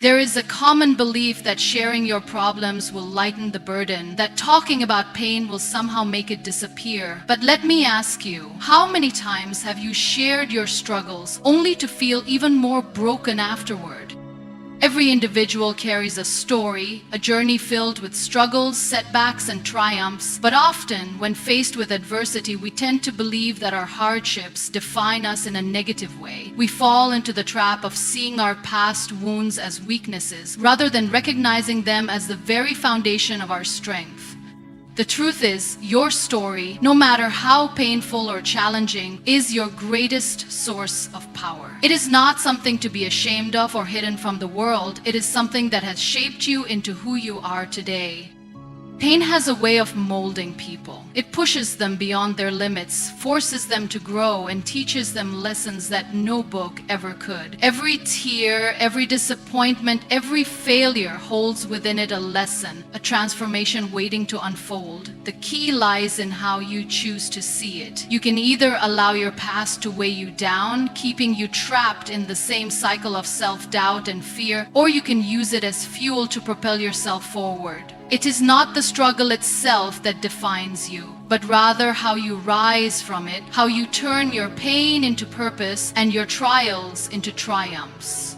There is a common belief that sharing your problems will lighten the burden, that talking about pain will somehow make it disappear. But let me ask you, how many times have you shared your struggles only to feel even more broken afterward? Every individual carries a story, a journey filled with struggles, setbacks, and triumphs. But often, when faced with adversity, we tend to believe that our hardships define us in a negative way. We fall into the trap of seeing our past wounds as weaknesses, rather than recognizing them as the very foundation of our strength. The truth is, your story, no matter how painful or challenging, is your greatest source of power. It is not something to be ashamed of or hidden from the world. It is something that has shaped you into who you are today. Pain has a way of molding people. It pushes them beyond their limits, forces them to grow, and teaches them lessons that no book ever could. Every tear, every disappointment, every failure holds within it a lesson, a transformation waiting to unfold. The key lies in how you choose to see it. You can either allow your past to weigh you down, keeping you trapped in the same cycle of self-doubt and fear, or you can use it as fuel to propel yourself forward. It is not the struggle itself that defines you, but rather how you rise from it, how you turn your pain into purpose and your trials into triumphs.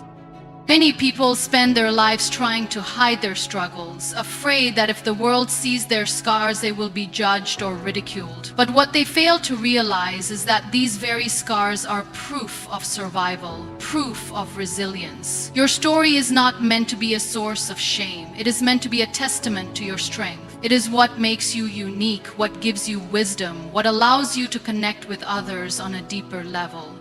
Many people spend their lives trying to hide their struggles, afraid that if the world sees their scars, they will be judged or ridiculed. But what they fail to realize is that these very scars are proof of survival, proof of resilience. Your story is not meant to be a source of shame. It is meant to be a testament to your strength. It is what makes you unique, what gives you wisdom, what allows you to connect with others on a deeper level.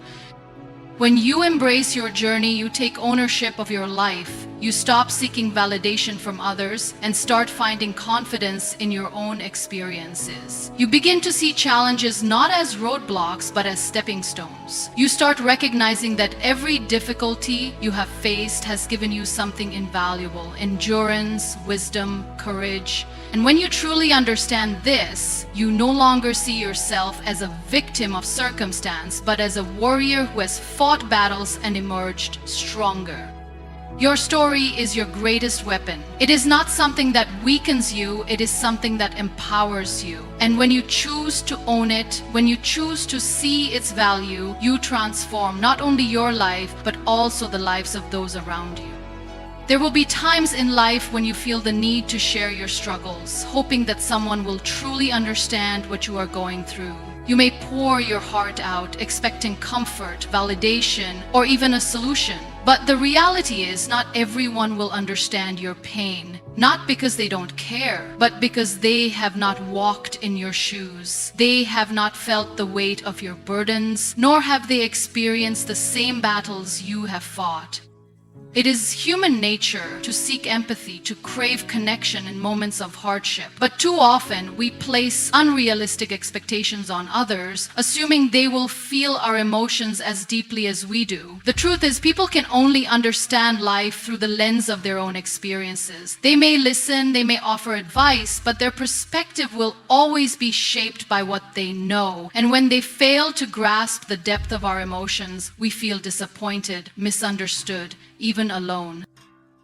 When you embrace your journey, you take ownership of your life. You stop seeking validation from others and start finding confidence in your own experiences. You begin to see challenges not as roadblocks, but as stepping stones. You start recognizing that every difficulty you have faced has given you something invaluable: endurance, wisdom, courage. And when you truly understand this, you no longer see yourself as a victim of circumstance, but as a warrior who has fought battles and emerged stronger. Your story is your greatest weapon. It is not something that weakens you, it is something that empowers you. And when you choose to own it, when you choose to see its value, you transform not only your life, but also the lives of those around you. There will be times in life when you feel the need to share your struggles, hoping that someone will truly understand what you are going through. You may pour your heart out, expecting comfort, validation, or even a solution. But the reality is, not everyone will understand your pain. Not because they don't care, but because they have not walked in your shoes. They have not felt the weight of your burdens, nor have they experienced the same battles you have fought. It is human nature to seek empathy, to crave connection in moments of hardship. But too often, we place unrealistic expectations on others, assuming they will feel our emotions as deeply as we do. The truth is, people can only understand life through the lens of their own experiences. They may listen, they may offer advice, but their perspective will always be shaped by what they know. And when they fail to grasp the depth of our emotions, we feel disappointed, misunderstood, even alone.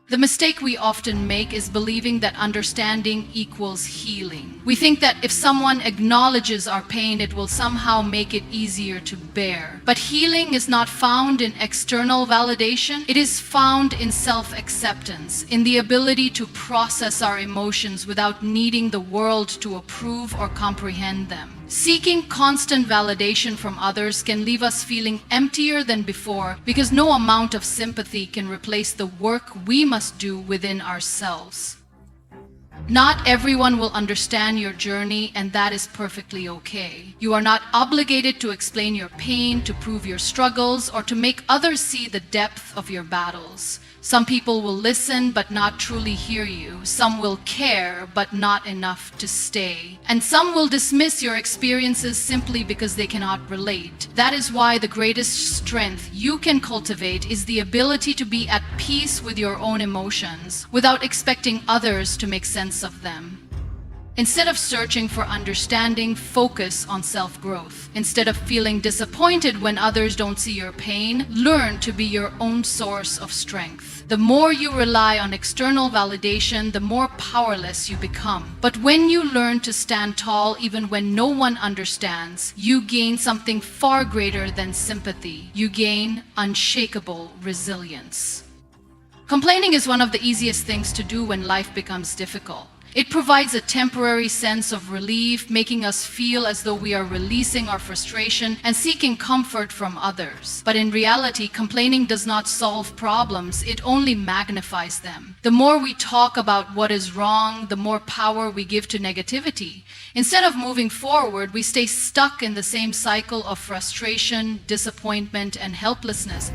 The mistake we often make is believing that understanding equals healing. We think that if someone acknowledges our pain, it will somehow make it easier to bear. But healing is not found in external validation. It is found in self-acceptance, in the ability to process our emotions without needing the world to approve or comprehend them. Seeking constant validation from others can leave us feeling emptier than before, because no amount of sympathy can replace the work we must do within ourselves. Not everyone will understand your journey, and that is perfectly okay. You are not obligated to explain your pain, to prove your struggles, or to make others see the depth of your battles. Some people will listen but not truly hear you. Some will care but not enough to stay. And some will dismiss your experiences simply because they cannot relate. That is why the greatest strength you can cultivate is the ability to be at peace with your own emotions without expecting others to make sense of them. Instead of searching for understanding, focus on self-growth. Instead of feeling disappointed when others don't see your pain, learn to be your own source of strength. The more you rely on external validation, the more powerless you become. But when you learn to stand tall even when no one understands, you gain something far greater than sympathy. You gain unshakable resilience. Complaining is one of the easiest things to do when life becomes difficult. It provides a temporary sense of relief, making us feel as though we are releasing our frustration and seeking comfort from others. But in reality, complaining does not solve problems, it only magnifies them. The more we talk about what is wrong, the more power we give to negativity. Instead of moving forward, we stay stuck in the same cycle of frustration, disappointment, and helplessness.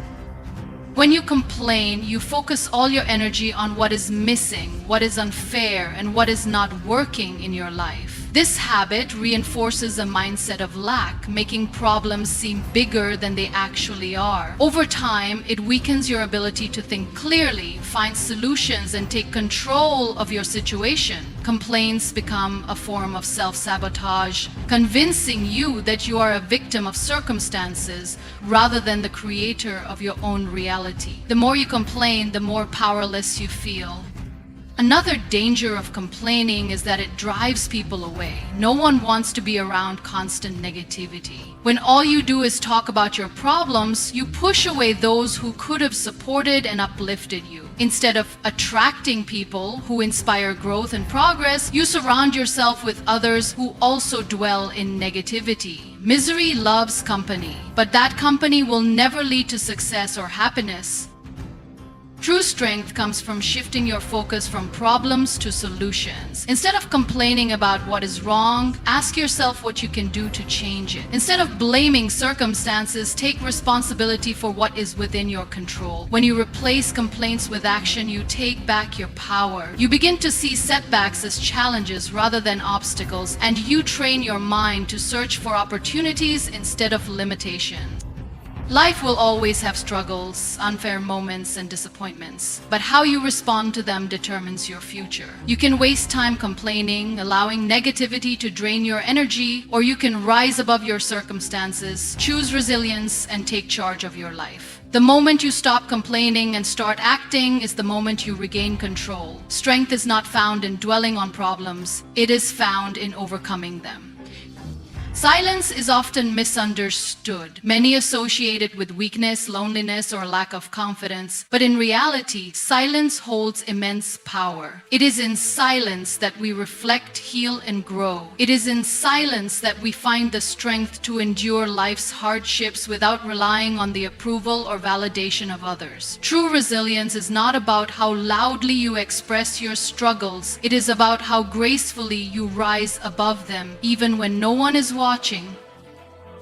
When you complain, you focus all your energy on what is missing, what is unfair, and what is not working in your life. This habit reinforces a mindset of lack, making problems seem bigger than they actually are. Over time, it weakens your ability to think clearly, find solutions, and take control of your situation. Complaints become a form of self-sabotage, convincing you that you are a victim of circumstances rather than the creator of your own reality. The more you complain, the more powerless you feel. Another danger of complaining is that it drives people away. No one wants to be around constant negativity. When all you do is talk about your problems, you push away those who could have supported and uplifted you. Instead of attracting people who inspire growth and progress, you surround yourself with others who also dwell in negativity. Misery loves company, but that company will never lead to success or happiness. True strength comes from shifting your focus from problems to solutions. Instead of complaining about what is wrong, ask yourself what you can do to change it. Instead of blaming circumstances, take responsibility for what is within your control. When you replace complaints with action, you take back your power. You begin to see setbacks as challenges rather than obstacles, and you train your mind to search for opportunities instead of limitations. Life will always have struggles, unfair moments, and disappointments, but how you respond to them determines your future. You can waste time complaining, allowing negativity to drain your energy, or you can rise above your circumstances, choose resilience, and take charge of your life. The moment you stop complaining and start acting is the moment you regain control. Strength is not found in dwelling on problems, it is found in overcoming them. Silence is often misunderstood. Many associate it with weakness, loneliness, or lack of confidence. But in reality, silence holds immense power. It is in silence that we reflect, heal, and grow. It is in silence that we find the strength to endure life's hardships without relying on the approval or validation of others. True resilience is not about how loudly you express your struggles. It is about how gracefully you rise above them, even when no one is watching.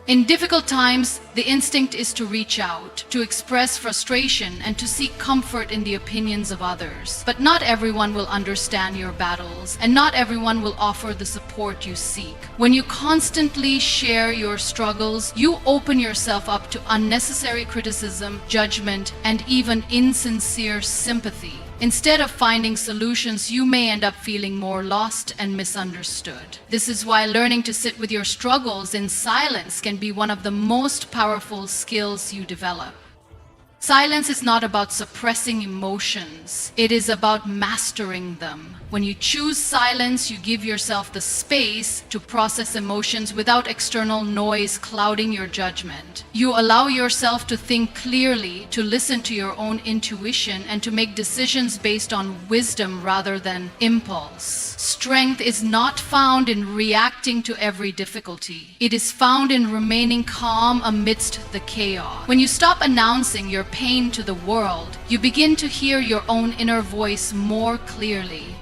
In difficult times, the instinct is to reach out, to express frustration, and to seek comfort in the opinions of others. But not everyone will understand your battles, and not everyone will offer the support you seek. When you constantly share your struggles, you open yourself up to unnecessary criticism, judgment, and even insincere sympathy. Instead of finding solutions, you may end up feeling more lost and misunderstood. This is why learning to sit with your struggles in silence can be one of the most powerful skills you develop. Silence is not about suppressing emotions. It is about mastering them. When you choose silence, you give yourself the space to process emotions without external noise clouding your judgment. You allow yourself to think clearly, to listen to your own intuition, and to make decisions based on wisdom rather than impulse. Strength is not found in reacting to every difficulty. It is found in remaining calm amidst the chaos. When you stop announcing your pain to the world, you begin to hear your own inner voice more clearly.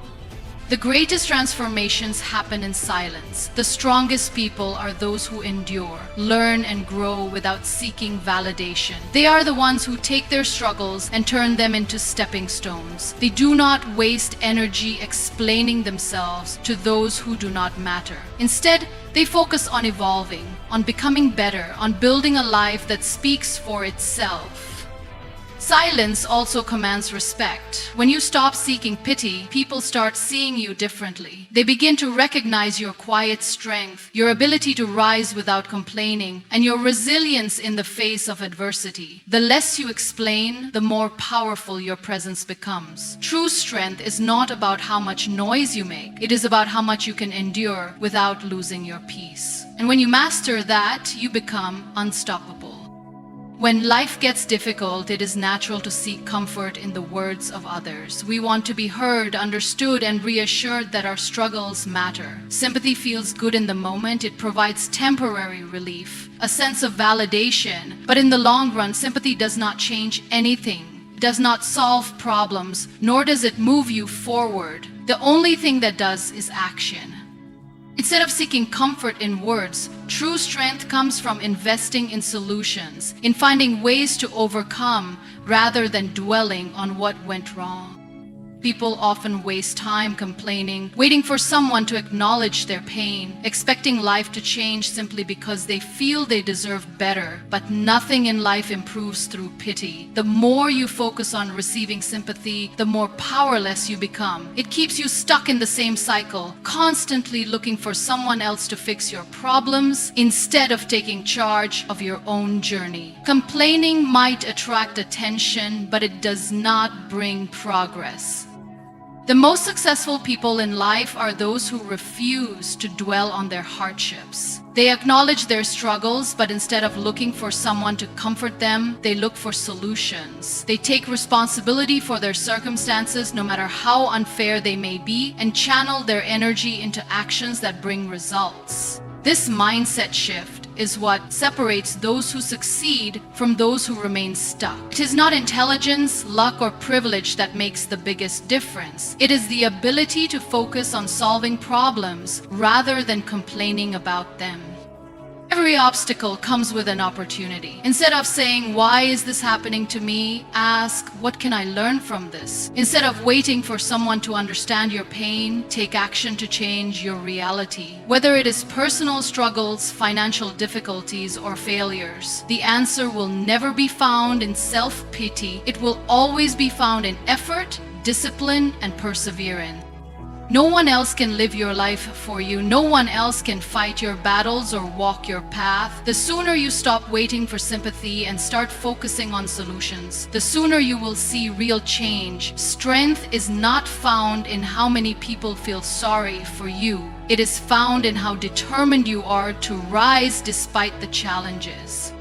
The greatest transformations happen in silence. The strongest people are those who endure, learn, and grow without seeking validation. They are the ones who take their struggles and turn them into stepping stones. They do not waste energy explaining themselves to those who do not matter. Instead, they focus on evolving, on becoming better, on building a life that speaks for itself. Silence also commands respect. When you stop seeking pity, people start seeing you differently. They begin to recognize your quiet strength, your ability to rise without complaining, and your resilience in the face of adversity. The less you explain, the more powerful your presence becomes. True strength is not about how much noise you make. It is about how much you can endure without losing your peace. And when you master that, you become unstoppable. When life gets difficult, it is natural to seek comfort in the words of others. We want to be heard, understood, and reassured that our struggles matter. Sympathy feels good in the moment. It provides temporary relief, a sense of validation. But in the long run, sympathy does not change anything. It does not solve problems, nor does it move you forward. The only thing that does is action. Instead of seeking comfort in words, true strength comes from investing in solutions, in finding ways to overcome rather than dwelling on what went wrong. People often waste time complaining, waiting for someone to acknowledge their pain, expecting life to change simply because they feel they deserve better. But nothing in life improves through pity. The more you focus on receiving sympathy, the more powerless you become. It keeps you stuck in the same cycle, constantly looking for someone else to fix your problems instead of taking charge of your own journey. Complaining might attract attention, but it does not bring progress. The most successful people in life are those who refuse to dwell on their hardships. They acknowledge their struggles, but instead of looking for someone to comfort them, they look for solutions. They take responsibility for their circumstances, no matter how unfair they may be, and channel their energy into actions that bring results. This mindset shift is what separates those who succeed from those who remain stuck. It is not intelligence, luck, or privilege that makes the biggest difference. It is the ability to focus on solving problems rather than complaining about them. Every obstacle comes with an opportunity. Instead of saying, "Why is this happening to me?" ask, "What can I learn from this?" Instead of waiting for someone to understand your pain, take action to change your reality. Whether it is personal struggles, financial difficulties, or failures, the answer will never be found in self-pity. It will always be found in effort, discipline, and perseverance. No one else can live your life for you. No one else can fight your battles or walk your path. The sooner you stop waiting for sympathy and start focusing on solutions, the sooner you will see real change. Strength is not found in how many people feel sorry for you. It is found in how determined you are to rise despite the challenges.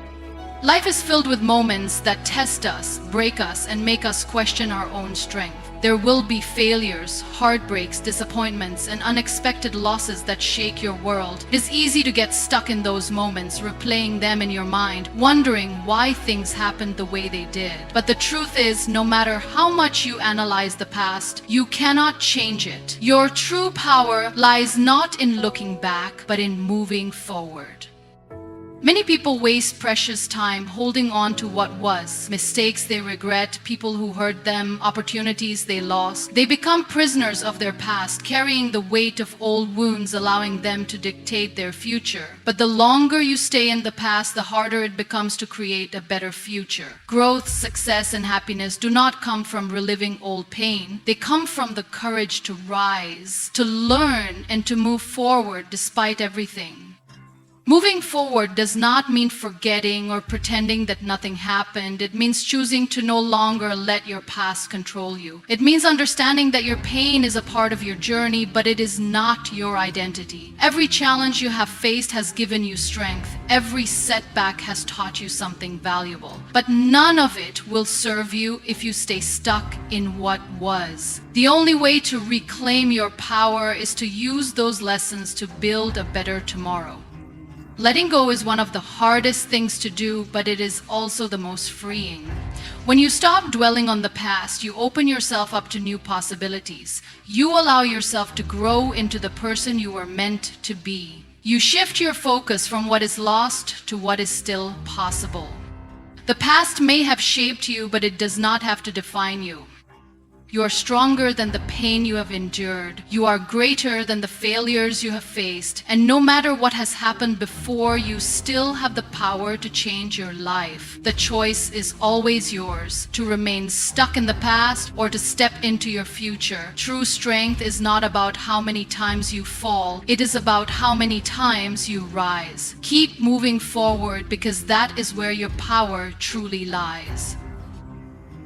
Life is filled with moments that test us, break us, and make us question our own strength. There will be failures, heartbreaks, disappointments, and unexpected losses that shake your world. It is easy to get stuck in those moments, replaying them in your mind, wondering why things happened the way they did. But the truth is, no matter how much you analyze the past, you cannot change it. Your true power lies not in looking back, but in moving forward. Many people waste precious time holding on to what was, mistakes they regret, people who hurt them, opportunities they lost. They become prisoners of their past, carrying the weight of old wounds, allowing them to dictate their future. But the longer you stay in the past, the harder it becomes to create a better future. Growth, success, and happiness do not come from reliving old pain. They come from the courage to rise, to learn, and to move forward despite everything. Moving forward does not mean forgetting or pretending that nothing happened. It means choosing to no longer let your past control you. It means understanding that your pain is a part of your journey, but it is not your identity. Every challenge you have faced has given you strength. Every setback has taught you something valuable. But none of it will serve you if you stay stuck in what was. The only way to reclaim your power is to use those lessons to build a better tomorrow. Letting go is one of the hardest things to do, but it is also the most freeing. When you stop dwelling on the past, you open yourself up to new possibilities. You allow yourself to grow into the person you were meant to be. You shift your focus from what is lost to what is still possible. The past may have shaped you, but it does not have to define you. You are stronger than the pain you have endured. You are greater than the failures you have faced. And no matter what has happened before, you still have the power to change your life. The choice is always yours, to remain stuck in the past or to step into your future. True strength is not about how many times you fall. It is about how many times you rise. Keep moving forward, because that is where your power truly lies.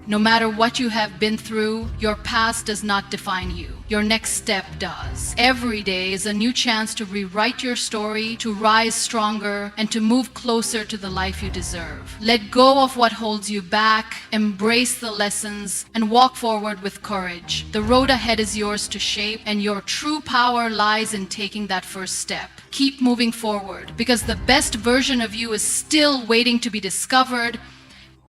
No matter what you have been through, your past does not define you. Your next step does. Every day is a new chance to rewrite your story, to rise stronger, and to move closer to the life you deserve. Let go of what holds you back, embrace the lessons, and walk forward with courage. The road ahead is yours to shape, and your true power lies in taking that first step. Keep moving forward, because the best version of you is still waiting to be discovered.